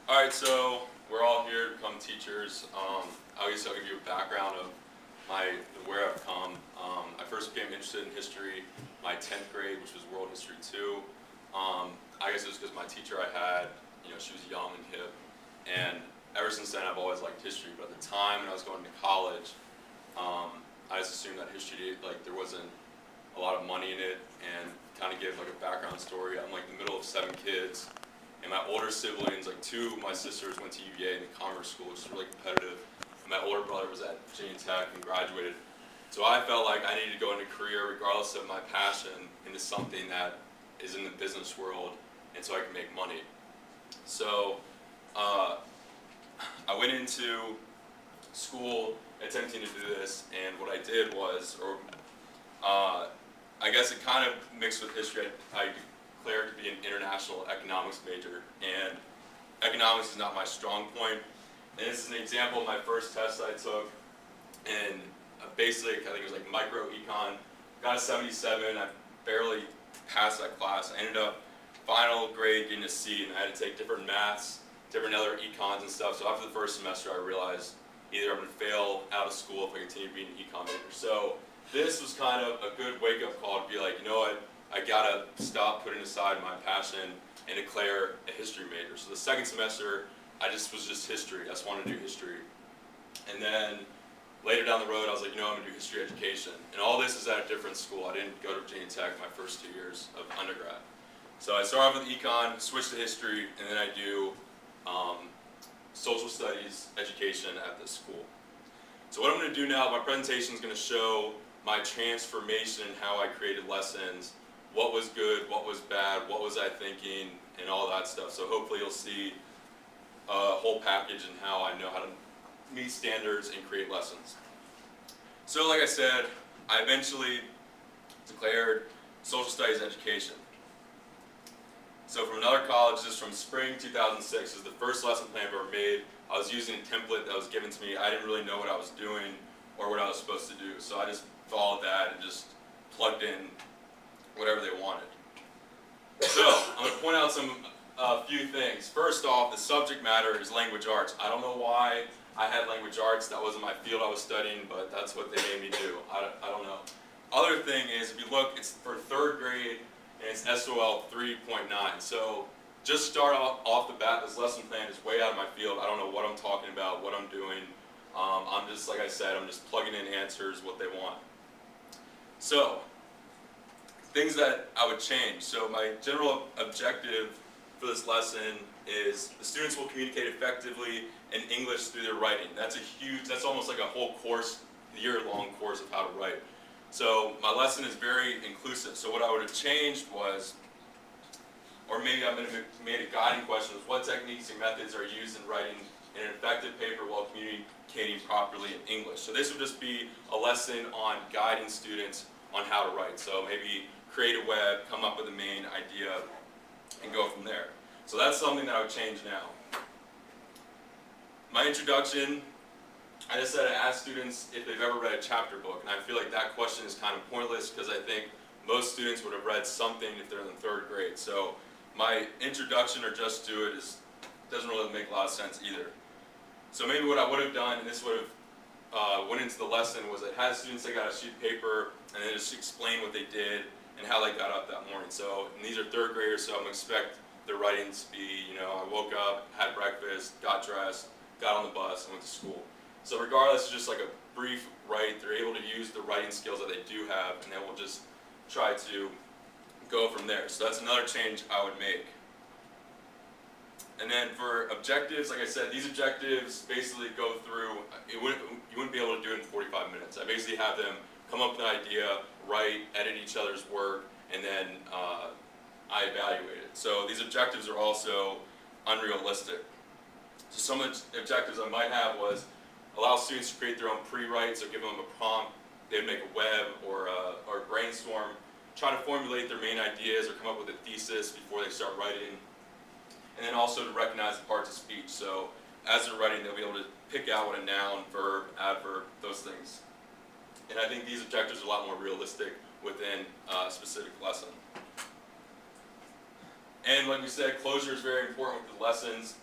Alright, so we're all here to become teachers. I guess I'll give you a background of where I've come. I first became interested in history my 10th grade, which was World History 2. I guess it was because my teacher I had, she was young and hip. And ever since then I've always liked history, but at the time when I was going to college, I just assumed that history, there wasn't a lot of money in it, and kind of give a background story. I'm the middle of 7 kids. And my older siblings, 2 of my sisters went to UVA in the commerce school, which is really competitive. And my older brother was at Virginia Tech and graduated. So I felt like I needed to go into a career, regardless of my passion, into something that is in the business world, and so I can make money. So I went into school attempting to do this, and what I did was, I guess it kind of mixed with history. I declared to be an international economics major, and economics is not my strong point. And this is an example of my first test I took in a basic, I think it was micro econ. Got a 77. I barely passed that class. I ended up final grade getting a C, and I had to take different maths, different other econs and stuff. So after the first semester, I realized either I'm going to fail out of school if I continue being an econ major. So this was kind of a good wake-up call to be like, you know what, I gotta stop putting aside my passion and declare a history major. So the second semester, I was just history. I just wanted to do history. And then later down the road, I was like, I'm gonna do history education. And all this is at a different school. I didn't go to Virginia Tech my first 2 years of undergrad. So I start off with econ, switch to history, and then I do social studies education at this school. So what I'm gonna do now, my presentation is gonna show my transformation and how I created lessons, what was good, what was bad, what was I thinking, and all that stuff. So hopefully you'll see a whole package and how I know how to meet standards and create lessons. So like I said, I eventually declared social studies education. So from another college, this is from spring 2006, this is the first lesson plan I've ever made. I was using a template that was given to me. I didn't really know what I was doing or what I was supposed to do. So I just followed that and just plugged in whatever they wanted. So I'm going to point out a few things. First off, the subject matter is language arts. I don't know why I had language arts. That wasn't my field I was studying, but that's what they made me do. I don't know. Other thing is, if you look, it's for 3rd grade, and it's SOL 3.9. So just start off the bat, this lesson plan is way out of my field. I don't know what I'm talking about, what I'm doing. I'm just, like I said, I'm just plugging in answers, what they want. So, things that I would change. So my general objective for this lesson is the students will communicate effectively in English through their writing. That's almost like a whole course, year-long course of how to write. So my lesson is very inclusive. So what I would have changed was, or maybe I made a guiding question, was what techniques and methods are used in writing an effective paper while communicating properly in English. So this would just be a lesson on guiding students on how to write. So maybe create a web, come up with a main idea, and go from there. So that's something that I would change now. My introduction, I just said I asked students if they've ever read a chapter book, and I feel like that question is kind of pointless because I think most students would have read something if they're in the 3rd grade. So my introduction or just do it doesn't really make a lot of sense either. So maybe what I would have done, and this would have went into the lesson, was I had students that got a sheet of paper and they just explain what they did and how they got up that morning. So, and these are 3rd graders, so I'm going to expect their writing to be, I woke up, had breakfast, got dressed, got on the bus, and went to school. So regardless, it's just like a brief write. They're able to use the writing skills that they do have, and then we'll just try to go from there. So that's another change I would make. And then for objectives, like I said, these objectives basically go through, you wouldn't be able to do it in 45 minutes. I basically have them come up with an idea, write, edit each other's work, and then I evaluate it. So these objectives are also unrealistic. So some of the objectives I might have was allow students to create their own pre-write, so give them a prompt, they'd make a web or brainstorm, try to formulate their main ideas or come up with a thesis before they start writing. And then also to recognize the parts of speech. So as they're writing, they'll be able to pick out what a noun, verb, adverb, those things. And I think these objectives are a lot more realistic within a specific lesson. And like we said, closure is very important with the lessons.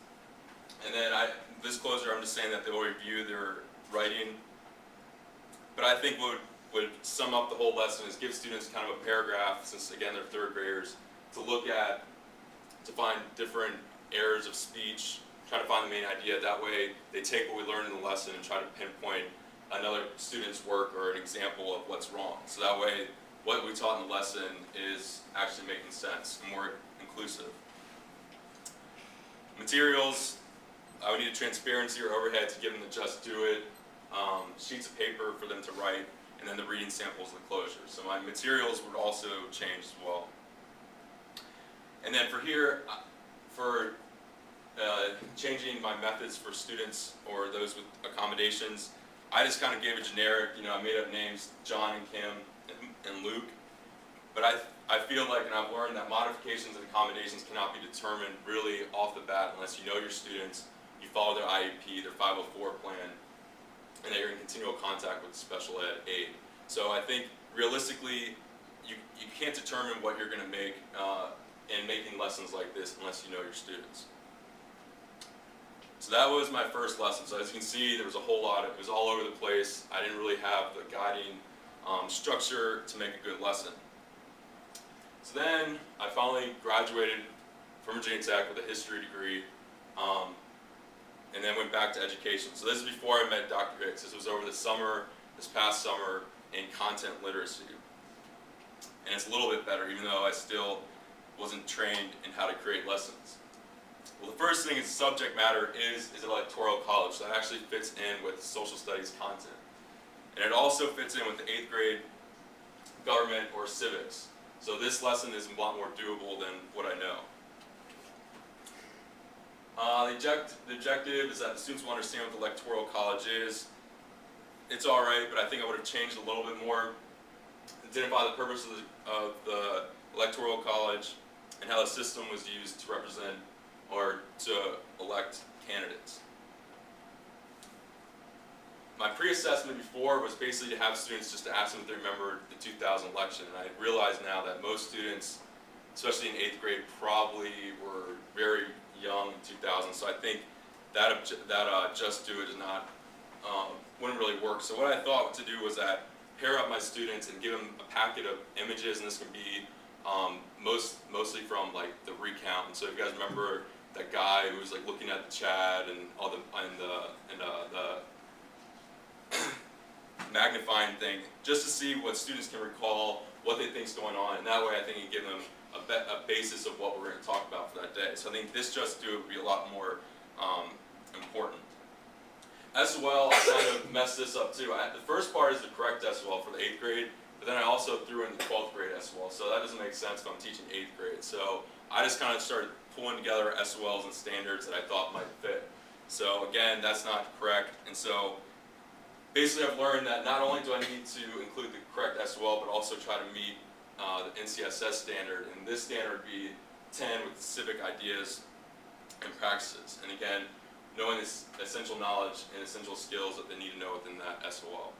And then this closer, I'm just saying that they will review their writing. But I think what would sum up the whole lesson is give students kind of a paragraph, since again they're third graders, to look at, to find different errors of speech, try to find the main idea. That way they take what we learned in the lesson and try to pinpoint another student's work or an example of what's wrong. So that way what we taught in the lesson is actually making sense and more inclusive. Materials, we need a transparency or overhead to give them the just do it, sheets of paper for them to write, and then the reading samples and the closure. So my materials would also change as well. And then for here, for changing my methods for students or those with accommodations, I just kind of gave a generic, I made up names, John and Kim and Luke. But I feel like, and I've learned that modifications and accommodations cannot be determined really off the bat unless you know your students, you follow their IEP, their 504 plan, and that you're in continual contact with special ed aid. So I think realistically, you can't determine what you're going to make in making lessons like this unless you know your students. So that was my first lesson. So as you can see, there was a whole lot, it was all over the place. I didn't really have the guiding structure to make a good lesson. So then I finally graduated from Virginia Tech with a history degree, and then went back to education. So this is before I met Dr. Hicks. This was over the summer, this past summer, in content literacy. And it's a little bit better, even though I still wasn't trained in how to create lessons. Well, the first thing is subject matter is electoral college. So that actually fits in with social studies content. And it also fits in with the 8th grade government or civics. So this lesson is a lot more doable than what I know. The objective is that the students will understand what the electoral college is. It's all right, but I think I would have changed a little bit more. Identify the purpose of the electoral college and how the system was used to represent or to elect candidates. My pre-assessment before was basically to have students just to ask them if they remember the 2000 election, and I realize now that most students, especially in 8th grade, probably were very young in 2000, so I think that just do it is not, wouldn't really work. So what I thought to do was that pair up my students and give them a packet of images, and this can be mostly from like the recount. And so if you guys remember that guy who was like looking at the Chad and all the magnifying thing, just to see what students can recall, what they think is going on, and that way I think you give them a basis of what we're going to talk about for that day. So I think this just do would be a lot more important. SOL, I kind of messed this up too. The first part is the correct SOL for the 8th grade, but then I also threw in the 12th grade SOL, so that doesn't make sense if I'm teaching 8th grade. So I just kind of started pulling together SOLs and standards that I thought might fit. So again, that's not correct, and so basically I've learned that not only do I need to include the correct SOL, but also try to meet the NCSS standard, and this standard would be 10 with civic ideas and practices. And again, knowing this essential knowledge and essential skills that they need to know within that SOL.